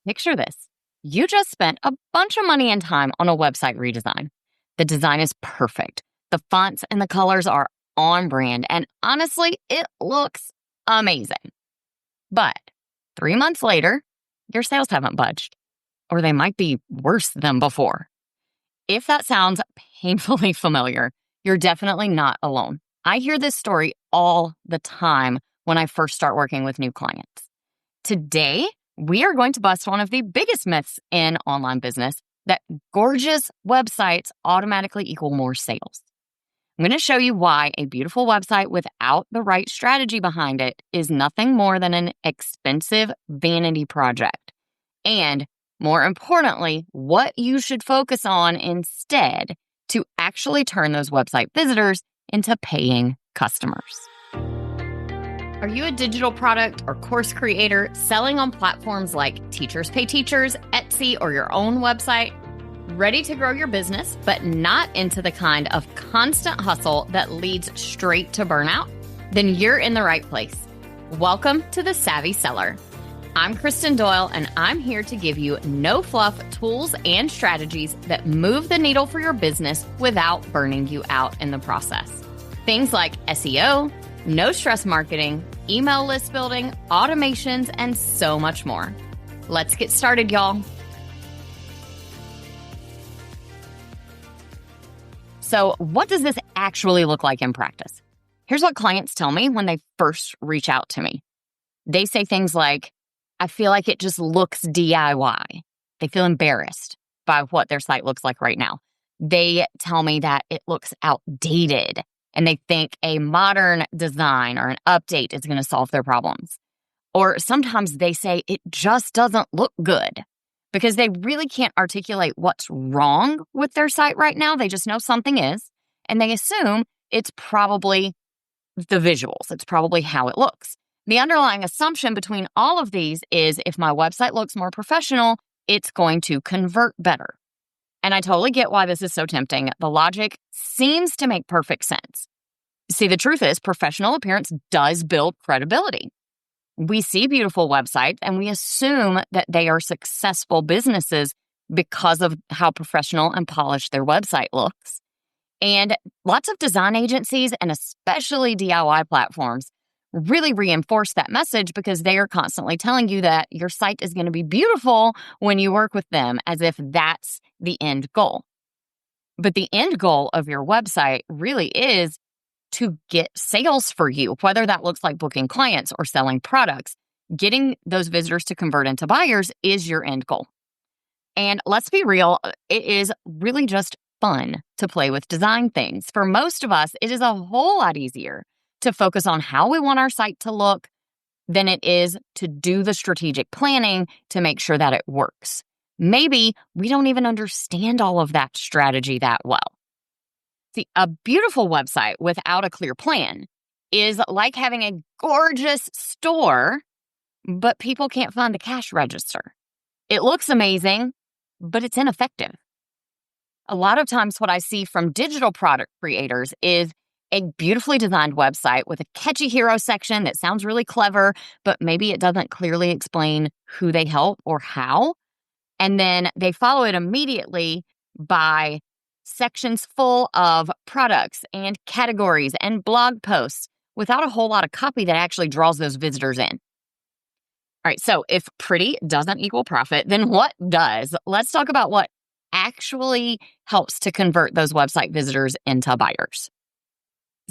Picture this. You just spent a bunch of money and time on a website redesign. The design is perfect. The fonts and the colors are on brand, and honestly, it looks amazing. But 3 months later, your sales haven't budged, or they might be worse than before. If that sounds painfully familiar, you're definitely not alone. I hear this story all the time when I first start working with new clients. Today, we are going to bust one of the biggest myths in online business, that gorgeous websites automatically equal more sales. I'm going to show you why a beautiful website without the right strategy behind it is nothing more than an expensive vanity project. And more importantly, what you should focus on instead to actually turn those website visitors into paying customers. Are you a digital product or course creator selling on platforms like Teachers Pay Teachers, Etsy, or your own website? Ready to grow your business, but not into the kind of constant hustle that leads straight to burnout? Then you're in the right place. Welcome to The Savvy Seller. I'm Kristen Doyle, and I'm here to give you no-fluff tools and strategies that move the needle for your business without burning you out in the process. Things like SEO, no-stress marketing, email list building, automations, and so much more. Let's get started, y'all. So what does this actually look like in practice? Here's what clients tell me when they first reach out to me. They say things like, I feel like it just looks DIY. They feel embarrassed by what their site looks like right now. They tell me that it looks outdated and they think a modern design or an update is going to solve their problems. Or sometimes they say it just doesn't look good, because they really can't articulate what's wrong with their site right now. They just know something is, and they assume it's probably the visuals. It's probably how it looks. The underlying assumption between all of these is if my website looks more professional, it's going to convert better. And I totally get why this is so tempting. The logic seems to make perfect sense. See, the truth is professional appearance does build credibility. We see beautiful websites and we assume that they are successful businesses because of how professional and polished their website looks. And lots of design agencies and especially DIY platforms really reinforce that message because they are constantly telling you that your site is going to be beautiful when you work with them, as if that's the end goal. But the end goal of your website really is to get sales for you, whether that looks like booking clients or selling products. Getting those visitors to convert into buyers is your end goal. And let's be real, it is really just fun to play with design things. For most of us, it is a whole lot easier to focus on how we want our site to look than it is to do the strategic planning to make sure that it works. Maybe we don't even understand all of that strategy that well. See, a beautiful website without a clear plan is like having a gorgeous store, but people can't find the cash register. It looks amazing, but it's ineffective. A lot of times what I see from digital product creators is a beautifully designed website with a catchy hero section that sounds really clever, but maybe it doesn't clearly explain who they help or how. And then they follow it immediately by sections full of products and categories and blog posts without a whole lot of copy that actually draws those visitors in. All right, so if pretty doesn't equal profit, then what does? Let's talk about what actually helps to convert those website visitors into buyers.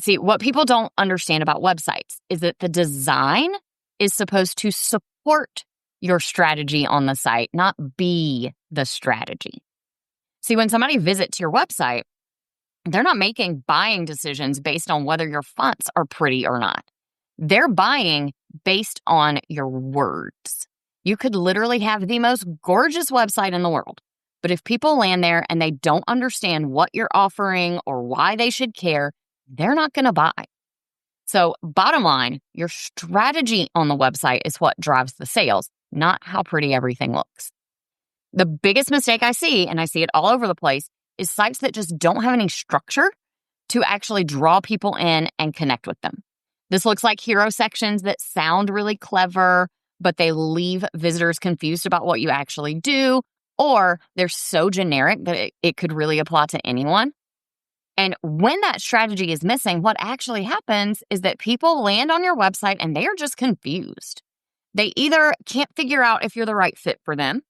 See, what people don't understand about websites is that the design is supposed to support your strategy on the site, not be the strategy. See, when somebody visits your website, they're not making buying decisions based on whether your fonts are pretty or not. They're buying based on your words. You could literally have the most gorgeous website in the world, but if people land there and they don't understand what you're offering or why they should care, they're not going to buy. So bottom line, your strategy on the website is what drives the sales, not how pretty everything looks. The biggest mistake I see, and I see it all over the place, is sites that just don't have any structure to actually draw people in and connect with them. This looks like hero sections that sound really clever, but they leave visitors confused about what you actually do, or they're so generic that it could really apply to anyone. And when that strategy is missing, what actually happens is that people land on your website and they are just confused. They either can't figure out if you're the right fit for them,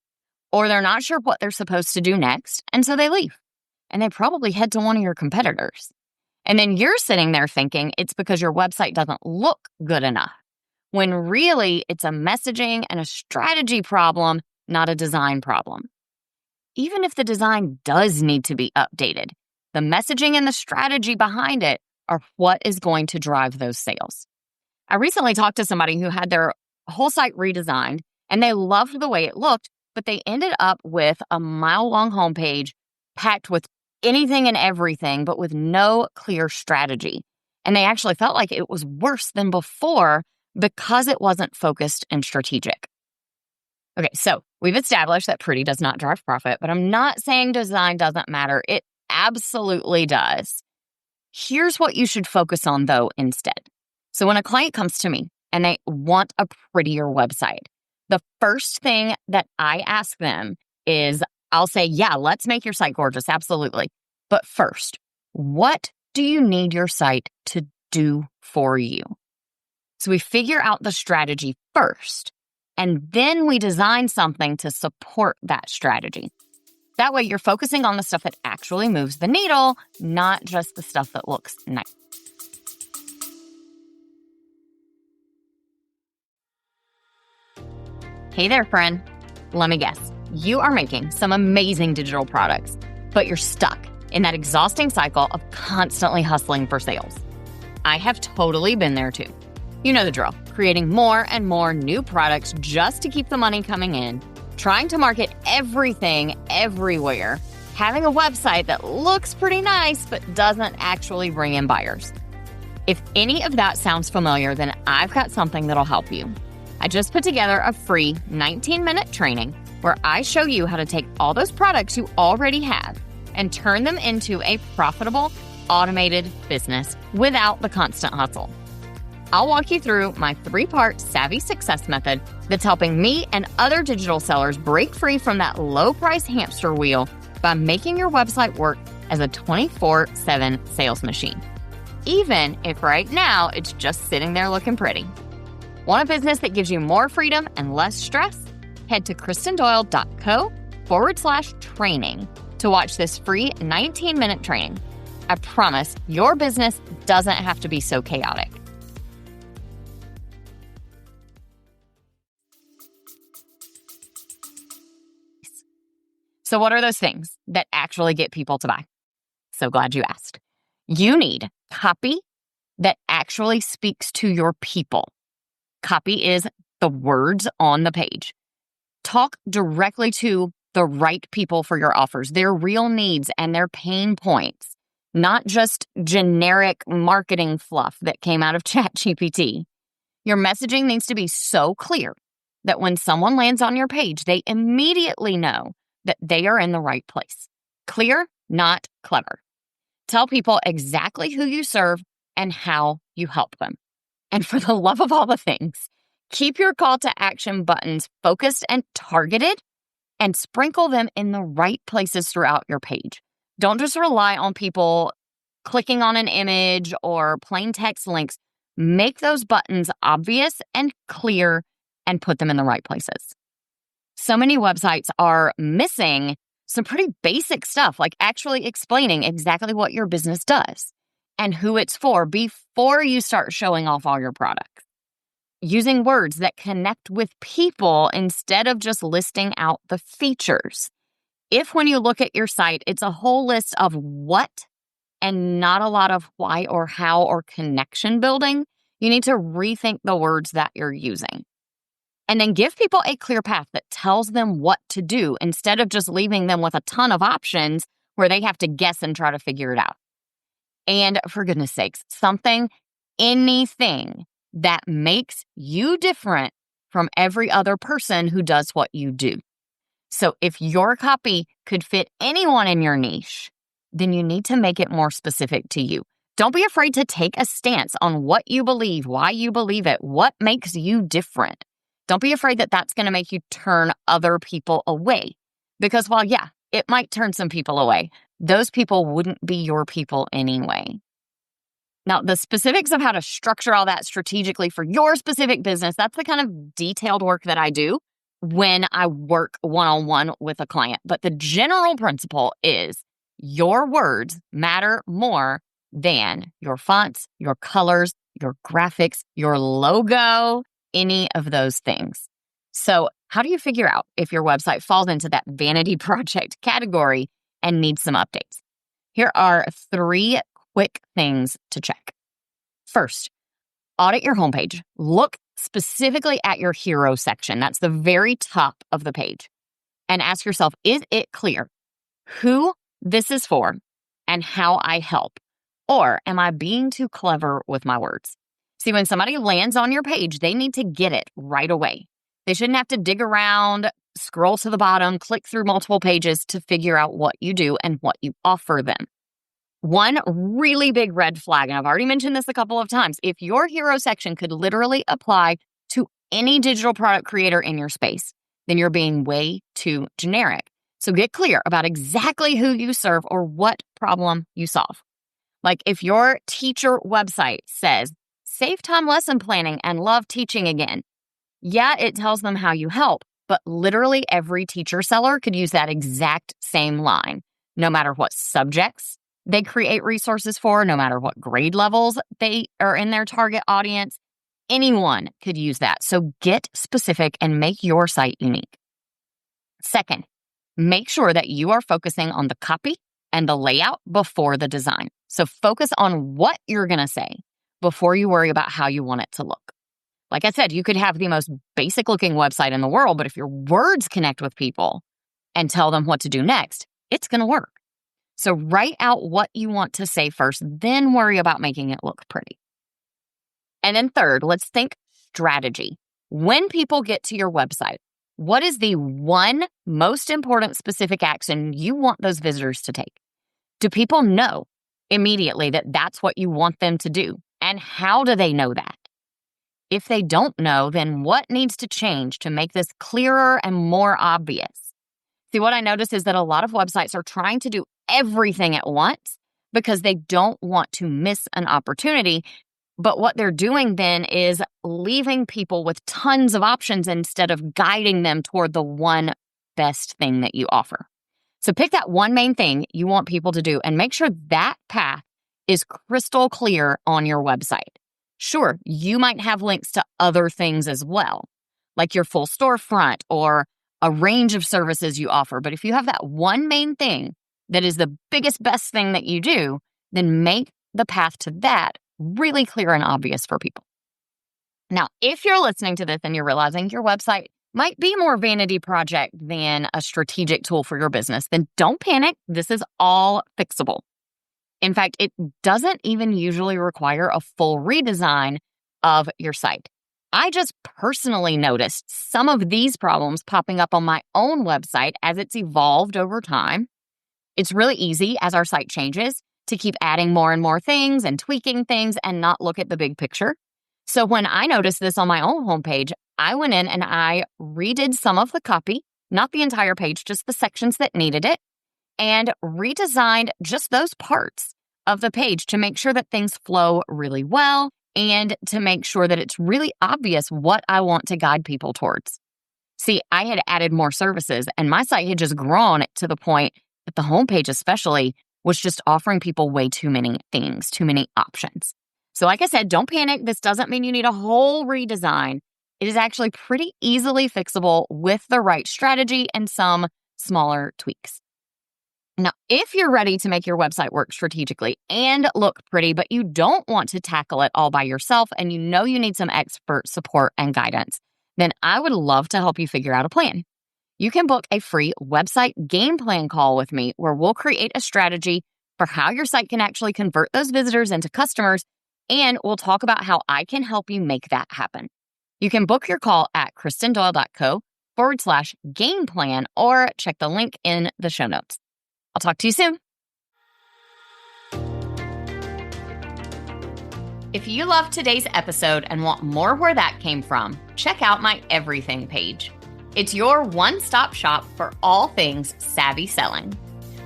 or they're not sure what they're supposed to do next, and so they leave. And they probably head to one of your competitors. And then you're sitting there thinking it's because your website doesn't look good enough, when really it's a messaging and a strategy problem, not a design problem. Even if the design does need to be updated, the messaging and the strategy behind it are what is going to drive those sales. I recently talked to somebody who had their whole site redesigned, and they loved the way it looked, but they ended up with a mile-long homepage packed with anything and everything, but with no clear strategy. And they actually felt like it was worse than before because it wasn't focused and strategic. Okay, so we've established that pretty does not drive profit, but I'm not saying design doesn't matter. It absolutely does. Here's what you should focus on, though, instead. So when a client comes to me and they want a prettier website, the first thing that I ask them is, I'll say, yeah, let's make your site gorgeous, absolutely. But first, what do you need your site to do for you? So we figure out the strategy first, and then we design something to support that strategy. That way you're focusing on the stuff that actually moves the needle, not just the stuff that looks nice. Hey there, friend. Let me guess. You are making some amazing digital products, but you're stuck in that exhausting cycle of constantly hustling for sales. I have totally been there too. You know the drill. Creating more and more new products just to keep the money coming in, trying to market everything everywhere, having a website that looks pretty nice but doesn't actually bring in buyers. If any of that sounds familiar, then I've got something that'll help you. I just put together a free 19-minute training where I show you how to take all those products you already have and turn them into a profitable, automated business without the constant hustle. I'll walk you through my 3-part Savvy Success method that's helping me and other digital sellers break free from that low-price hamster wheel by making your website work as a 24/7 sales machine, even if right now it's just sitting there looking pretty. Want a business that gives you more freedom and less stress? Head to kristendoyle.co/training to watch this free 19-minute training. I promise your business doesn't have to be so chaotic. So what are those things that actually get people to buy? So glad you asked. You need copy that actually speaks to your people. Copy is the words on the page. Talk directly to the right people for your offers, their real needs and their pain points, not just generic marketing fluff that came out of ChatGPT. Your messaging needs to be so clear that when someone lands on your page, they immediately know that they are in the right place. Clear, not clever. Tell people exactly who you serve and how you help them. And for the love of all the things, keep your call to action buttons focused and targeted, and sprinkle them in the right places throughout your page. Don't just rely on people clicking on an image or plain text links. Make those buttons obvious and clear and put them in the right places. So many websites are missing some pretty basic stuff, like actually explaining exactly what your business does and who it's for before you start showing off all your products. Using words that connect with people instead of just listing out the features. If when you look at your site, it's a whole list of what and not a lot of why or how or connection building, you need to rethink the words that you're using. And then give people a clear path that tells them what to do instead of just leaving them with a ton of options where they have to guess and try to figure it out. And for goodness sakes, anything that makes you different from every other person who does what you do. So if your copy could fit anyone in your niche, then you need to make it more specific to you. Don't be afraid to take a stance on what you believe, why you believe it, what makes you different. Don't be afraid that that's going to make you turn other people away. Because while, yeah, it might turn some people away, those people wouldn't be your people anyway. Now, the specifics of how to structure all that strategically for your specific business, that's the kind of detailed work that I do when I work one-on-one with a client. But the general principle is your words matter more than your fonts, your colors, your graphics, your logo, any of those things. So how do you figure out if your website falls into that vanity project category and needs some updates? Here are 3 quick things to check. First, audit your homepage. Look specifically at your hero section. That's the very top of the page. And ask yourself, is it clear who this is for and how I help? Or am I being too clever with my words? See, when somebody lands on your page, they need to get it right away. They shouldn't have to dig around, scroll to the bottom, click through multiple pages to figure out what you do and what you offer them. One really big red flag, and I've already mentioned this a couple of times, if your hero section could literally apply to any digital product creator in your space, then you're being way too generic. So get clear about exactly who you serve or what problem you solve. Like if your teacher website says, save time lesson planning and love teaching again. Yeah, it tells them how you help, but literally every teacher seller could use that exact same line, no matter what subjects they create resources for, no matter what grade levels they are in their target audience. Anyone could use that. So get specific and make your site unique. Second, make sure that you are focusing on the copy and the layout before the design. So focus on what you're going to say before you worry about how you want it to look. Like I said, you could have the most basic looking website in the world, but if your words connect with people and tell them what to do next, it's going to work. So write out what you want to say first, then worry about making it look pretty. And then third, let's think strategy. When people get to your website, what is the one most important specific action you want those visitors to take? Do people know immediately that that's what you want them to do? And how do they know that? If they don't know, then what needs to change to make this clearer and more obvious? See, what I notice is that a lot of websites are trying to do everything at once because they don't want to miss an opportunity. But what they're doing then is leaving people with tons of options instead of guiding them toward the one best thing that you offer. So pick that one main thing you want people to do and make sure that path is crystal clear on your website. Sure, you might have links to other things as well, like your full storefront or a range of services you offer. But if you have that one main thing that is the biggest, best thing that you do, then make the path to that really clear and obvious for people. Now, if you're listening to this and you're realizing your website might be more vanity project than a strategic tool for your business, then don't panic. This is all fixable. In fact, it doesn't even usually require a full redesign of your site. I just personally noticed some of these problems popping up on my own website as it's evolved over time. It's really easy as our site changes to keep adding more and more things and tweaking things and not look at the big picture. So when I noticed this on my own homepage, I went in and I redid some of the copy, not the entire page, just the sections that needed it, and redesigned just those parts of the page to make sure that things flow really well and to make sure that it's really obvious what I want to guide people towards. See, I had added more services and my site had just grown to the point that the homepage especially was just offering people way too many things, too many options. So like I said, don't panic. This doesn't mean you need a whole redesign. It is actually pretty easily fixable with the right strategy and some smaller tweaks. Now, if you're ready to make your website work strategically and look pretty, but you don't want to tackle it all by yourself and you know you need some expert support and guidance, then I would love to help you figure out a plan. You can book a free website game plan call with me where we'll create a strategy for how your site can actually convert those visitors into customers, and we'll talk about how I can help you make that happen. You can book your call at kristendoyle.co/game plan or check the link in the show notes. I'll talk to you soon. If you loved today's episode and want more where that came from, check out my everything page. It's your one-stop shop for all things savvy selling.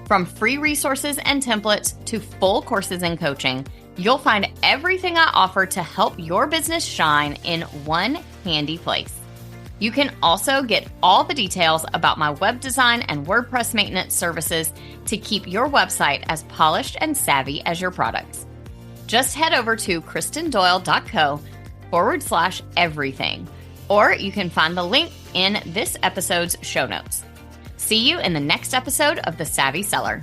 From free resources and templates to full courses and coaching, you'll find everything I offer to help your business shine in one handy place. You can also get all the details about my web design and WordPress maintenance services to keep your website as polished and savvy as your products. Just head over to kristendoyle.co/everything, or you can find the link in this episode's show notes. See you in the next episode of The Savvy Seller.